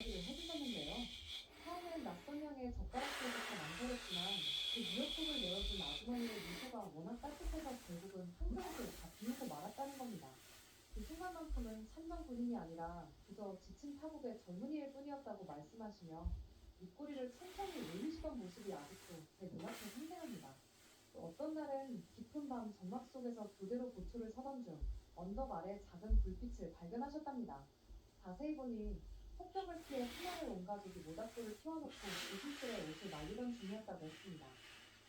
이야기를 해주셨는데요. 처음엔 낯선 형의 젓가락질부터 망설였지만 그 미역국을 내어준 아주머니의 미소가 워낙 따뜻해서 결국은 한 그릇을 다 비우고 말았다는 겁니다. 그 순간만큼은 참전 군인이 아니라 그저 지친 타국의 젊은이일 뿐이었다고 말씀하시며 입꼬리를 천천히 올리시던 모습이 아직도 제 눈앞에 생생합니다. 또 어떤 날은 깊은 밤 정막 속에서 교대로 고초를 서던 중 언덕 아래 작은 불빛을 발견하셨답니다. 자세히 보니 폭격을 피해 피난을 온 가족이 모닥불을 피워놓고 조심스레 옷을 말리던 중이었다고 했습니다.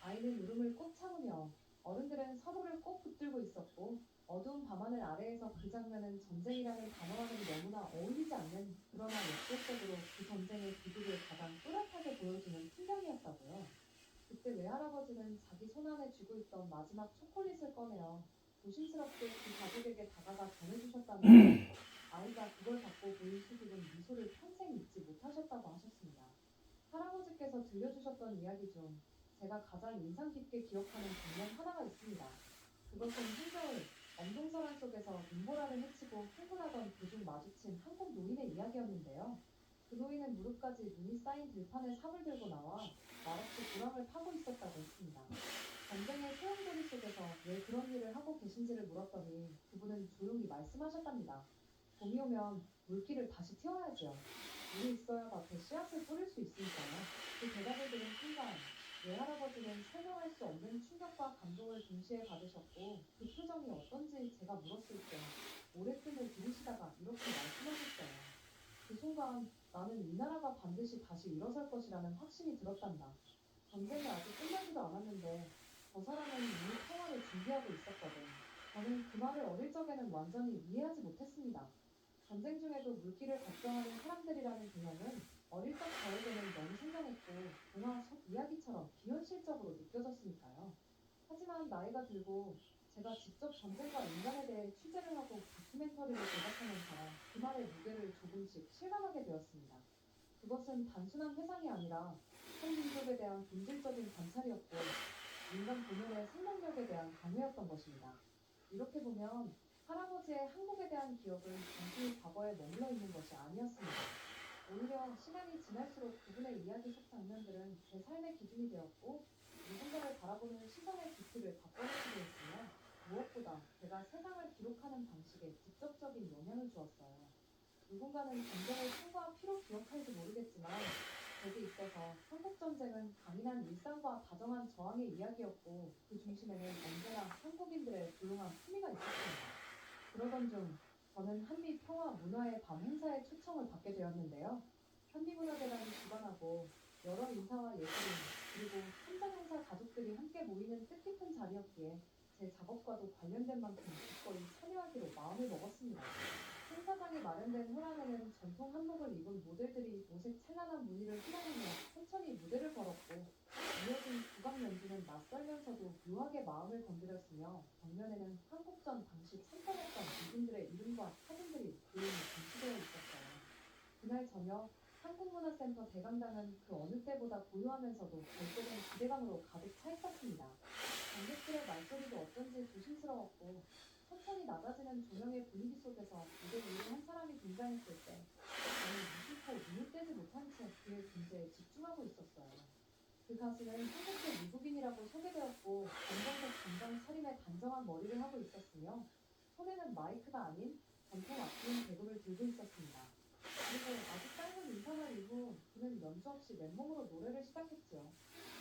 아이는 울음을 꾹 참으며 어른들은 서로를 꼭 붙들고 있었고 어두운 밤하늘 아래에서 그 장면은 전쟁이라는 단어와는 너무나 어울리지 않는 그러나 역설적으로 그 전쟁의 비극을 가장 뚜렷하게 보여주는 풍경이었다고요. 그때 외할아버지는 자기 손안에 쥐고 있던 마지막 초콜릿을 꺼내어 조심스럽게 그 가족에게 다가가 전해주셨다는데 아이가 그걸 받고 보인 수줍은 미소를 평생 잊지 못하셨다고 하셨습니다. 할아버지께서 들려주셨던 이야기 중 제가 가장 인상 깊게 기억하는 장면 하나가 있습니다. 그것은 한겨울 엄동설한 속에서 눈보라를 헤치고 흥분하던 도중 마주친 한국 노인의 이야기였는데요. 그 노인은 무릎까지 눈이 쌓인 들판에 삽을 들고 나와 말없이 고랑을 파고 있었다고 했습니다. 전쟁의 소용돌이 속에서 왜 그런 일을 하고 계신지를 물었더니 그분은 조용히 말씀하셨답니다. 봄이 오면 물기를 다시 틔워야지요. 물이 있어야 밭에 씨앗을 뿌릴 수 있으니까요. 그 대답을 들은 순간 외할아버지는 설명할 수 없는 충격과 감동을 동시에 받으셨고 그 표정이 어떤지 제가 물었을 때 오래 뜸을 들이시다가 이렇게 말씀하셨어요. 그 순간 나는 이 나라가 반드시 다시 일어설 것이라는 확신이 들었단다. 전쟁이 아직 끝나지도 않았는데 저 사람은 이미 평화를 준비하고 있었거든. 저는 그 말을 어릴 적에는 완전히 이해하지 못했습니다. 전쟁 중에도 물기를 걱정하는 사람들이라는 개념은 어릴 적 저에게는 너무 생경했고 동화 속 이야기처럼 비현실적으로 느껴졌으니까요. 하지만 나이가 들고 제가 직접 전쟁과 인간에 대해 취재를 하고 다큐멘터리를 제작하면서 그 말의 무게를 조금씩 실감하게 되었습니다. 그것은 단순한 회상이 아니라 한 민족에 대한 본질적인 관찰이었고 인간 본연의 생명력에 대한 강요였던 것입니다. 이렇게 보면 할아버지의 한국에 대한 기억은 단순히 과거에 머물러 있는 것이 아니었습니다. 오히려 시간이 지날수록 그분의 이야기 속 장면들은 제 삶의 기준이 되었고 누군가를 바라보는 시선의 깊이를 바꿔놓기도 했으며 무엇보다 제가 세상을 기록하는 방식에 직접적인 영향을 주었어요. 누군가는 전쟁을 총과 피로 기억할지 모르겠지만 제게 있어서 한국전쟁은 강인한 일상과 다정한 저항의 이야기였고 그 중심에는 언제나 한국인들의 조용한 품위가 있었습니다. 그러던 중 저는 한미 평화 문화의 밤 행사에 초청을 받게 되었는데요. 한미문화재단이 주관하고 여러 인사와 예술인 그리고 현장 행사 가족들이 함께 모이는 뜻깊은 자리였기에 제 작업과도 관련된 만큼 기꺼이 참여하기로 마음을 먹었습니다. 행사장이 마련된 회관에는 전통 한복을 입은 모델들이 오색 찬란한 무늬를 휘날리며 천천히 무대를 걸었고 이어진 국악 연주는 낯설면서도 묘하게 마음을 건드렸으며 벽면에는 한국전 당시 참전했던 이분들의 이름과 사진들이 조용히 전시되어 있었어요. 그날 저녁 한국문화센터 대강당은 그 어느 때보다 고요하면서도 별도된 기대감으로 가득 차 있었습니다. 관객들의 말소리도 어쩐지 조심스러웠고 천천히 낮아지는 조명의 분위기 속에서 무대 위에 한 사람이 등장했을 때 저는 무심코 눈을 떼지 못한 채 그의 존재에 집중하고 있었어요. 그 가수는 한국계 미국인이라고 소개되었고 검정색 정장 차림의 단정한 머리를 하고 있었으며 손에는 마이크가 아닌 전통 악기인 대구를 들고 있었습니다. 그리고 아주 짧은 인사말 이후 그는 연주 없이 맨몸으로 노래를 시작했지요.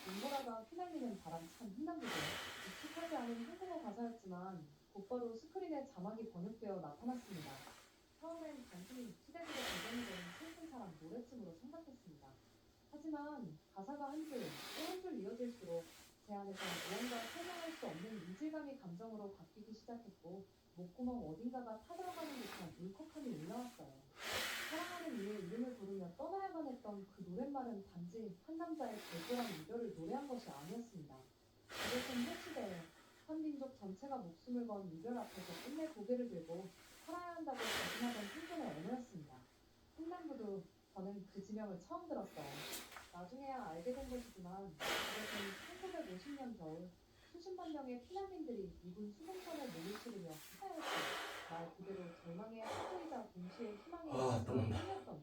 눈보라가 휘날리는 바람 참 흥남이죠. 익숙하지 않은 한국어 가사였지만 곧바로 스크린에 자막이 번역되어 나타났습니다. 처음엔 단순히 시대적으로 배경이 되는 슬픈 사랑 노래쯤으로 생각했습니다. 하지만 가사가 한 줄, 또 한 줄 이어질수록 제 안에서 무언가 설명할 수 없는 이질감이 감정으로 바뀌기 시작했고 목구멍 어딘가가 타들어가는 듯한 울컥함이 올라왔어요. 사랑하는 이의 이름을 부르며 떠나야만 했던 그 노랫말은 단지 한 남자의 절절한 이별을 노래한 것이 아니었습니다. 그것은 한 시대에 한 민족 전체가 목숨을 건 이별 앞에서 끝내 고개를 들고 살아야 한다고 다짐하던 생존의 언어였습니다. 횡단부도 저는 그 지명을 처음 들었어요. 나중에야 알게 된 것이지만 그것은 1950년 겨울 수십만 명의 피난민들이 미군 수송선에 몸을 실으며 피사했고 말 그대로 절망의 하도이자 동시에 희망의 아, 또 온다. 꿈이었던